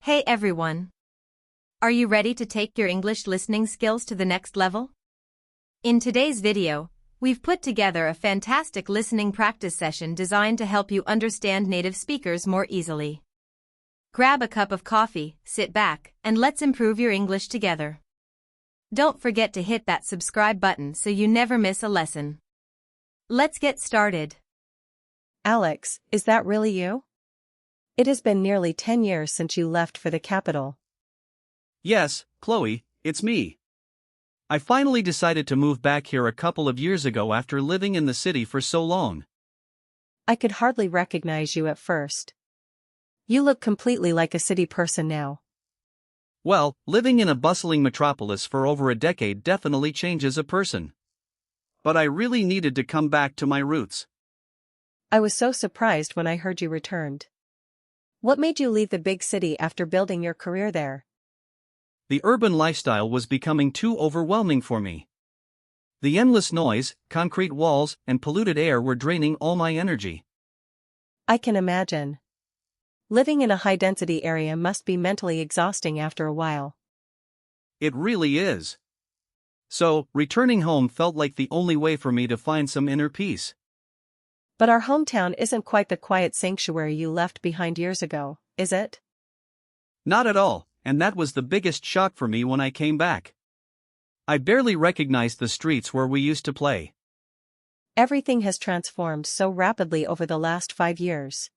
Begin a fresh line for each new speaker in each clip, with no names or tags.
Hey everyone! Are you ready to take your English listening skills to the next level? In today's video, we've put together a fantastic listening practice session designed to help you understand native speakers more easily. Grab a cup of coffee, sit back, and let's improve your English together. Don't forget to hit that subscribe button so you never miss a lesson. Let's get started.
Alex, is that really you? It has been nearly 10 years since you left for the capital.
Yes, Chloe, it's me. I finally decided to move back here a couple of years ago after living in the city for so long.
I could hardly recognize you at first. You look completely like a city person now.
Well, living in a bustling metropolis for over a decade definitely changes a person. But I really needed to come back to my roots.
I was so surprised when I heard you returned. What made you leave the big city after building your career there?
The urban lifestyle was becoming too overwhelming for me. The endless noise, concrete walls, and polluted air were draining all my energy.
I can imagine. Living in a high-density area must be mentally exhausting after a while.
It really is. So, returning home felt like the only way for me to find some inner peace.
But our hometown isn't quite the quiet sanctuary you left behind years ago, is it?
Not at all, and that was the biggest shock for me when I came back. I barely recognized the streets where we used to play.
Everything has transformed so rapidly over the last 5 years.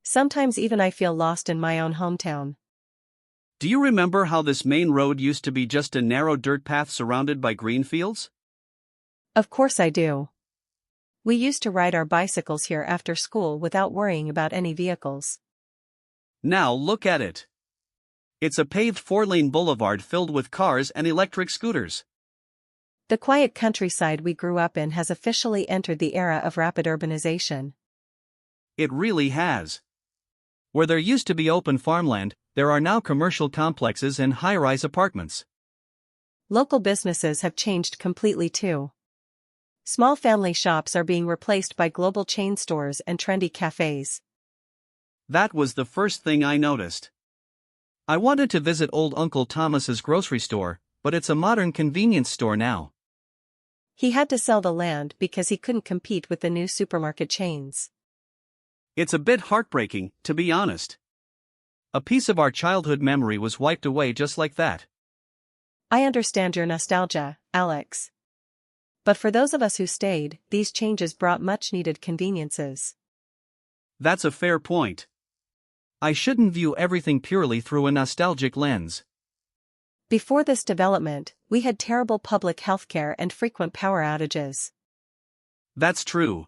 Sometimes even I feel lost in my own hometown.
Do you remember how this main road used to be just a narrow dirt path surrounded by green fields?
Of course I do. We used to ride our bicycles here after school without worrying about any vehicles.
Now look at it. It's a paved 4-lane boulevard filled with cars and electric scooters.
The quiet countryside we grew up in has officially entered the era of rapid urbanization.
It really has. Where there used to be open farmland, there are now commercial complexes and high-rise apartments.
Local businesses have changed completely too. Small family shops are being replaced by global chain stores and trendy cafes.
That was the first thing I noticed. I wanted to visit old Uncle Thomas's grocery store, but it's a modern convenience store now.
He had to sell the land because he couldn't compete with the new supermarket chains.
It's a bit heartbreaking, to be honest. A piece of our childhood memory was wiped away just like that.
I understand your nostalgia, Alex. But for those of us who stayed, these changes brought much-needed conveniences.
That's a fair point. I shouldn't view everything purely through a nostalgic lens.
Before this development, we had terrible public healthcare and frequent power outages.
That's true.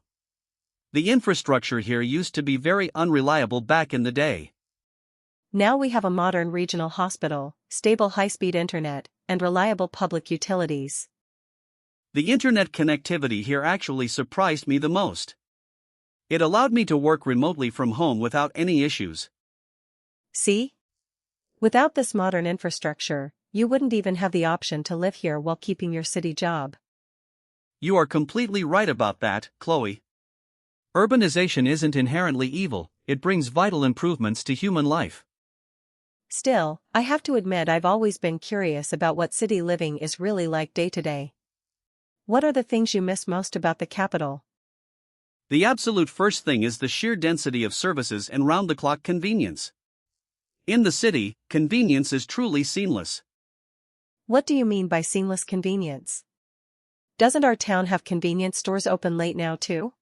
The infrastructure here used to be very unreliable back in the day.
Now we have a modern regional hospital, stable high-speed internet, and reliable public utilities.
The internet connectivity here actually surprised me the most. It allowed me to work remotely from home without any issues.
See? Without this modern infrastructure, you wouldn't even have the option to live here while keeping your city job.
You are completely right about that, Chloe. Urbanization isn't inherently evil, it brings vital improvements to human life.
Still, I have to admit I've always been curious about what city living is really like day to day. What are the things you miss most about the capital?
The absolute first thing is the sheer density of services and round-the-clock convenience. In the city, convenience is truly seamless.
What do you mean by seamless convenience? Doesn't our town have convenience stores open late now too?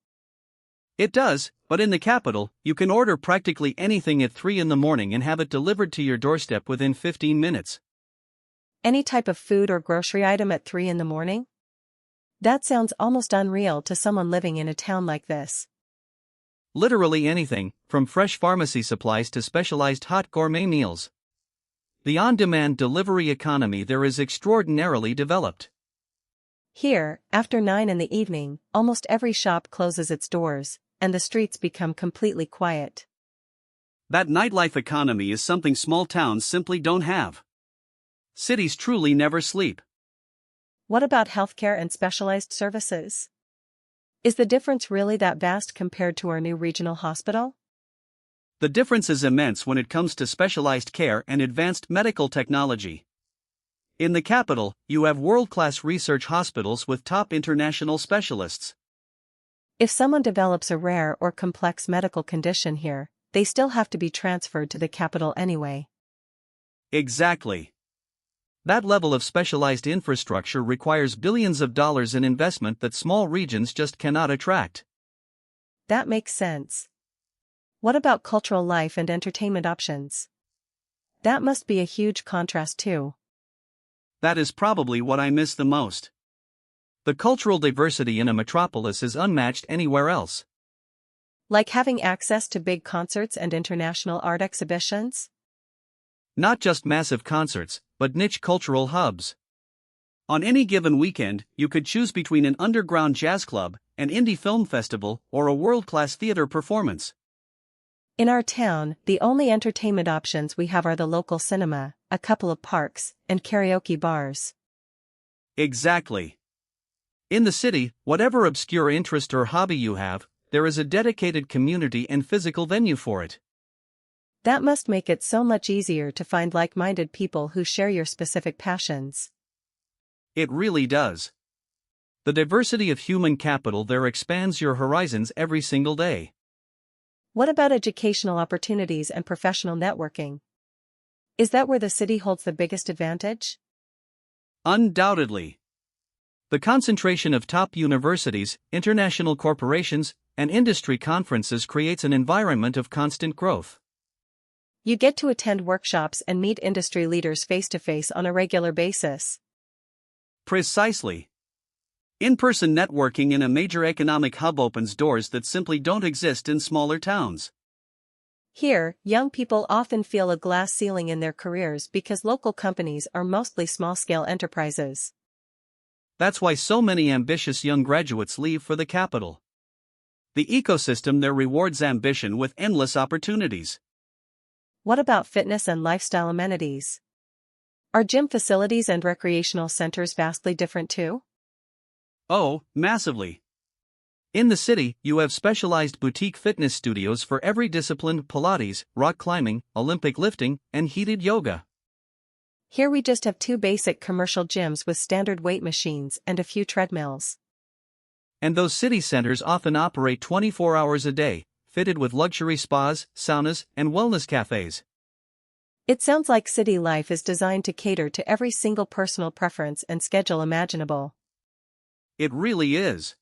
It does, but in the capital, you can order practically anything at 3 in the morning and have it delivered to your doorstep within 15 minutes.
Any type of food or grocery item at 3 in the morning? That sounds almost unreal to someone living in a town like this.
Literally anything, from fresh pharmacy supplies to specialized hot gourmet meals. The on-demand delivery economy there is extraordinarily developed.
Here, after 9 in the evening, almost every shop closes its doors, and the streets become completely quiet.
That nightlife economy is something small towns simply don't have. Cities truly never sleep.
What about healthcare and specialized services? Is the difference really that vast compared to our new regional hospital?
The difference is immense when it comes to specialized care and advanced medical technology. In the capital, you have world-class research hospitals with top international specialists.
If someone develops a rare or complex medical condition here, they still have to be transferred to the capital anyway.
Exactly. That level of specialized infrastructure requires billions of dollars in investment that small regions just cannot attract.
That makes sense. What about cultural life and entertainment options? That must be a huge contrast too.
That is probably what I miss the most. The cultural diversity in a metropolis is unmatched anywhere else.
Like having access to big concerts and international art exhibitions?
Not just massive concerts, but niche cultural hubs. On any given weekend, you could choose between an underground jazz club, an indie film festival, or a world-class theater performance.
In our town, the only entertainment options we have are the local cinema, a couple of parks, and karaoke bars.
Exactly. In the city, whatever obscure interest or hobby you have, there is a dedicated community and physical venue for it.
That must make it so much easier to find like-minded people who share your specific passions.
It really does. The diversity of human capital there expands your horizons every single day.
What about educational opportunities and professional networking? Is that where the city holds the biggest advantage?
Undoubtedly. The concentration of top universities, international corporations, and industry conferences creates an environment of constant growth.
You get to attend workshops and meet industry leaders face-to-face on a regular basis.
Precisely. In-person networking in a major economic hub opens doors that simply don't exist in smaller towns.
Here, young people often feel a glass ceiling in their careers because local companies are mostly small-scale enterprises.
That's why so many ambitious young graduates leave for the capital. The ecosystem there rewards ambition with endless opportunities.
What about fitness and lifestyle amenities? Are gym facilities and recreational centers vastly different too?
Oh, massively. In the city, you have specialized boutique fitness studios for every discipline: Pilates, rock climbing, Olympic lifting, and heated yoga.
Here we just have two basic commercial gyms with standard weight machines and a few treadmills.
And those city centers often operate 24 hours a day, fitted with luxury spas, saunas, and wellness cafes.
It sounds like city life is designed to cater to every single personal preference and schedule imaginable.
It really is.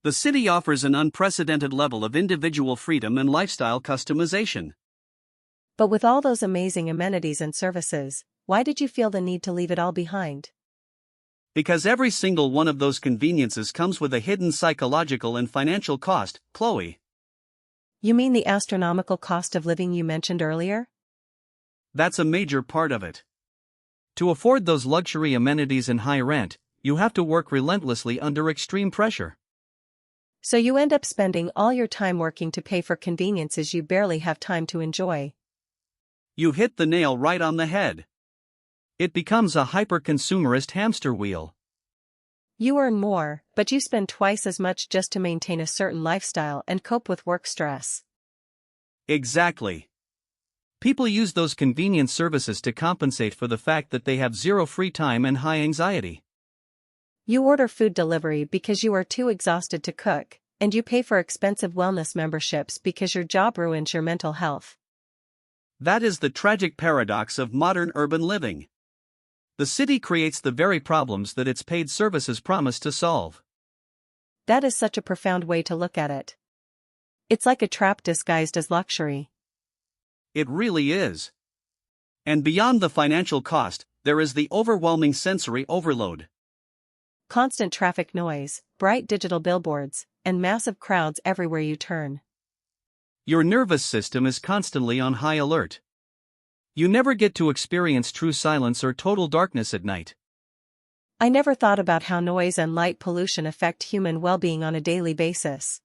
The city offers an unprecedented level of individual freedom and lifestyle customization.
But with all those amazing amenities and services, why did you feel the need to leave it all behind?
Because every single one of those conveniences comes with a hidden psychological and financial cost, Chloe.
You mean the astronomical cost of living you mentioned earlier?
That's a major part of it. To afford those luxury amenities and high rent, you have to work relentlessly under extreme pressure.
So you end up spending all your time working to pay for conveniences you barely have time to enjoy.
You hit the nail right on the head. It becomes a hyper-consumerist hamster wheel.
You earn more, but you spend twice as much just to maintain a certain lifestyle and cope with work stress.
Exactly. People use those convenience services to compensate for the fact that they have zero free time and high anxiety.
You order food delivery because you are too exhausted to cook, and you pay for expensive wellness memberships because your job ruins your mental health.
That is the tragic paradox of modern urban living. The city creates the very problems that its paid services promise to solve.
That is such a profound way to look at it. It's like a trap disguised as luxury.
It really is. And beyond the financial cost, there is the overwhelming sensory overload.
Constant traffic noise, bright digital billboards, and massive crowds everywhere you turn.
Your nervous system is constantly on high alert. You never get to experience true silence or total darkness at night.
I never thought about how noise and light pollution affect human well-being on a daily basis.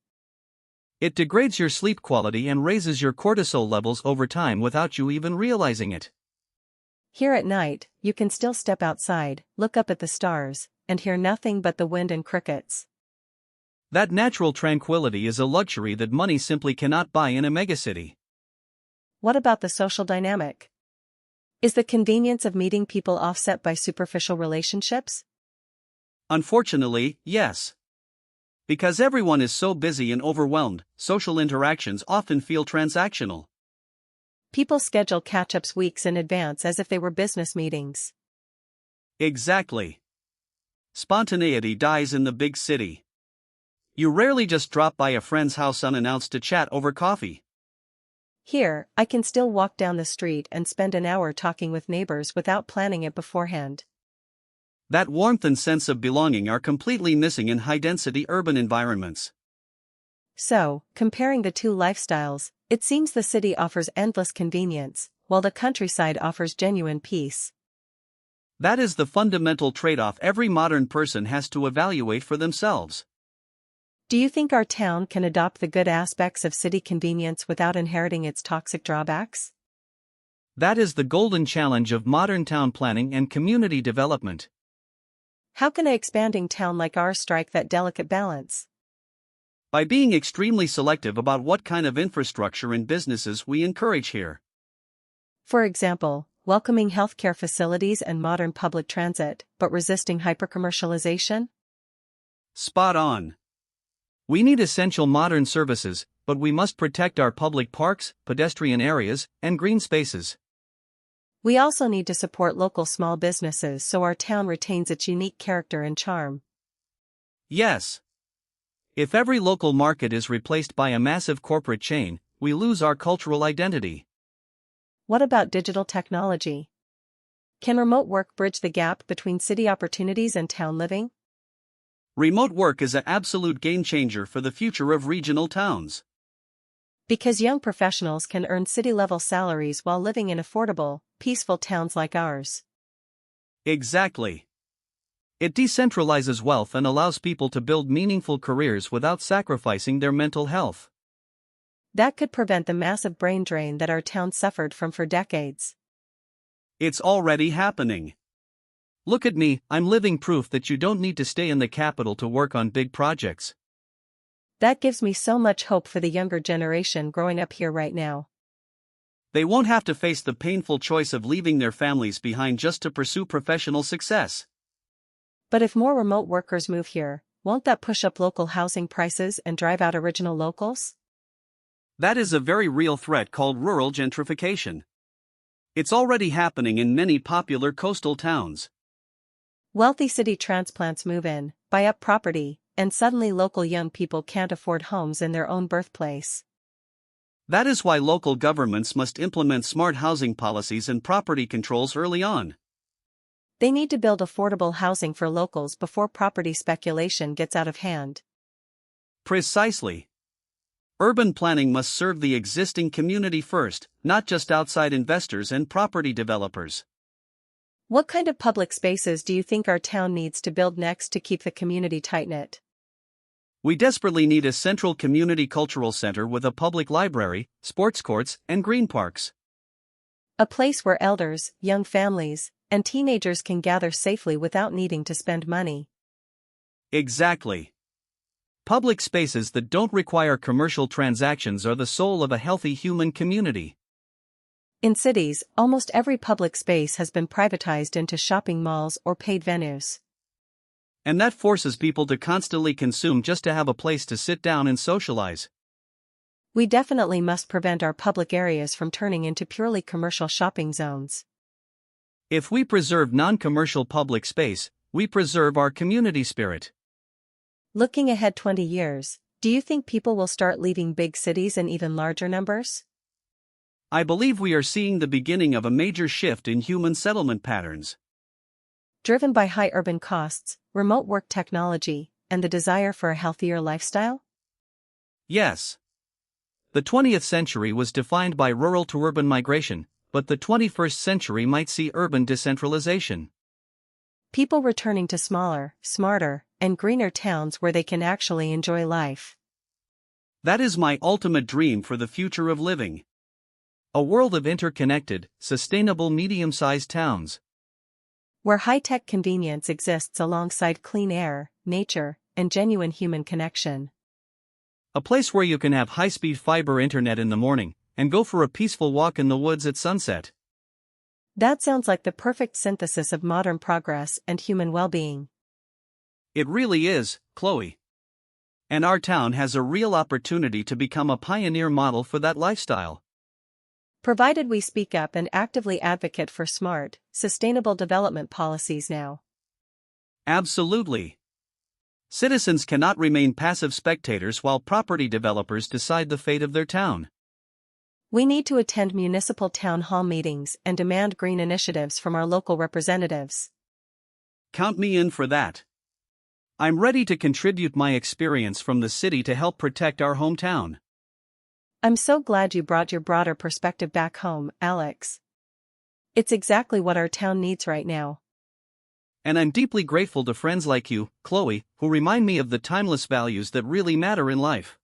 It degrades your sleep quality and raises your cortisol levels over time without you even realizing it.
Here at night, you can still step outside, look up at the stars, and hear nothing but the wind and crickets.
That natural tranquility is a luxury that money simply cannot buy in a megacity.
What about the social dynamic? Is the convenience of meeting people offset by superficial relationships?
Unfortunately, yes. Because everyone is so busy and overwhelmed, social interactions often feel transactional.
People schedule catch-ups weeks in advance as if they were business meetings.
Exactly. Spontaneity dies in the big city. You rarely just drop by a friend's house unannounced to chat over coffee.
Here, I can still walk down the street and spend an hour talking with neighbors without planning it beforehand.
That warmth and sense of belonging are completely missing in high-density urban environments.
So, comparing the two lifestyles, it seems the city offers endless convenience, while the countryside offers genuine peace.
That is the fundamental trade-off every modern person has to evaluate for themselves.
Do you think our town can adopt the good aspects of city convenience without inheriting its toxic drawbacks?
That is the golden challenge of modern town planning and community development.
How can an expanding town like ours strike that delicate balance?
By being extremely selective about what kind of infrastructure and businesses we encourage here.
For example, welcoming healthcare facilities and modern public transit, but resisting hypercommercialization?
Spot on. We need essential modern services, but we must protect our public parks, pedestrian areas, and green spaces.
We also need to support local small businesses so our town retains its unique character and charm.
Yes. If every local market is replaced by a massive corporate chain, we lose our cultural identity.
What about digital technology? Can remote work bridge the gap between city opportunities and town living?
Remote work is an absolute game changer for the future of regional towns.
Because young professionals can earn city-level salaries while living in affordable, peaceful towns like ours.
Exactly. It decentralizes wealth and allows people to build meaningful careers without sacrificing their mental health.
That could prevent the massive brain drain that our town suffered from for decades.
It's already happening. Look at me, I'm living proof that you don't need to stay in the capital to work on big projects.
That gives me so much hope for the younger generation growing up here right now.
They won't have to face the painful choice of leaving their families behind just to pursue professional success.
But if more remote workers move here, won't that push up local housing prices and drive out original locals?
That is a very real threat called rural gentrification. It's already happening in many popular coastal towns.
Wealthy city transplants move in, buy up property, and suddenly local young people can't afford homes in their own birthplace.
That is why local governments must implement smart housing policies and property controls early on.
They need to build affordable housing for locals before property speculation gets out of hand.
Precisely. Urban planning must serve the existing community first, not just outside investors and property developers.
What kind of public spaces do you think our town needs to build next to keep the community tight-knit?
We desperately need a central community cultural center with a public library, sports courts, and green parks.
A place where elders, young families, and teenagers can gather safely without needing to spend money.
Exactly. Public spaces that don't require commercial transactions are the soul of a healthy human community.
In cities, almost every public space has been privatized into shopping malls or paid venues.
And that forces people to constantly consume just to have a place to sit down and socialize.
We definitely must prevent our public areas from turning into purely commercial shopping zones.
If we preserve non-commercial public space, we preserve our community spirit.
Looking ahead 20 years, do you think people will start leaving big cities in even larger numbers?
I believe we are seeing the beginning of a major shift in human settlement patterns.
Driven by high urban costs, remote work technology, and the desire for a healthier lifestyle?
Yes. The 20th century was defined by rural to urban migration, but the 21st century might see urban decentralization.
People returning to smaller, smarter, and greener towns where they can actually enjoy life.
That is my ultimate dream for the future of living. A world of interconnected, sustainable medium-sized towns.
Where high-tech convenience exists alongside clean air, nature, and genuine human connection.
A place where you can have high-speed fiber internet in the morning, and go for a peaceful walk in the woods at sunset.
That sounds like the perfect synthesis of modern progress and human well-being.
It really is, Chloe. And our town has a real opportunity to become a pioneer model for that lifestyle.
Provided we speak up and actively advocate for smart, sustainable development policies now.
Absolutely. Citizens cannot remain passive spectators while property developers decide the fate of their town.
We need to attend municipal town hall meetings and demand green initiatives from our local representatives.
Count me in for that. I'm ready to contribute my experience from the city to help protect our hometown.
I'm so glad you brought your broader perspective back home, Alex. It's exactly what our town needs right now.
And I'm deeply grateful to friends like you, Chloe, who remind me of the timeless values that really matter in life.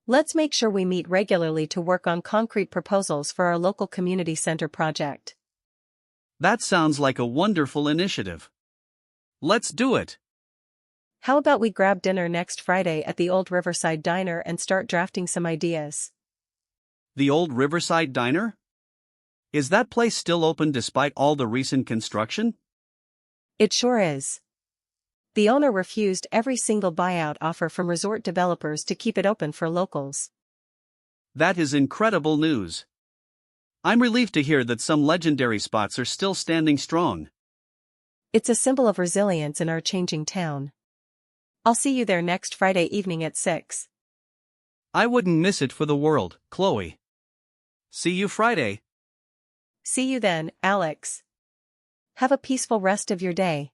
Let's make sure we meet regularly to work on concrete proposals for our local community center project.
That sounds like a wonderful initiative. Let's do it.
How about we grab dinner next Friday at the old Riverside Diner and start drafting some ideas?
The old Riverside Diner? Is that place still open despite all the recent construction?
It sure is. The owner refused every single buyout offer from resort developers to keep it open for locals.
That is incredible news. I'm relieved to hear that some legendary spots are still standing strong.
It's a symbol of resilience in our changing town. I'll see you there next Friday evening at 6.
I wouldn't miss it for the world, Chloe. See you Friday.
See you then, Alex. Have a peaceful rest of your day.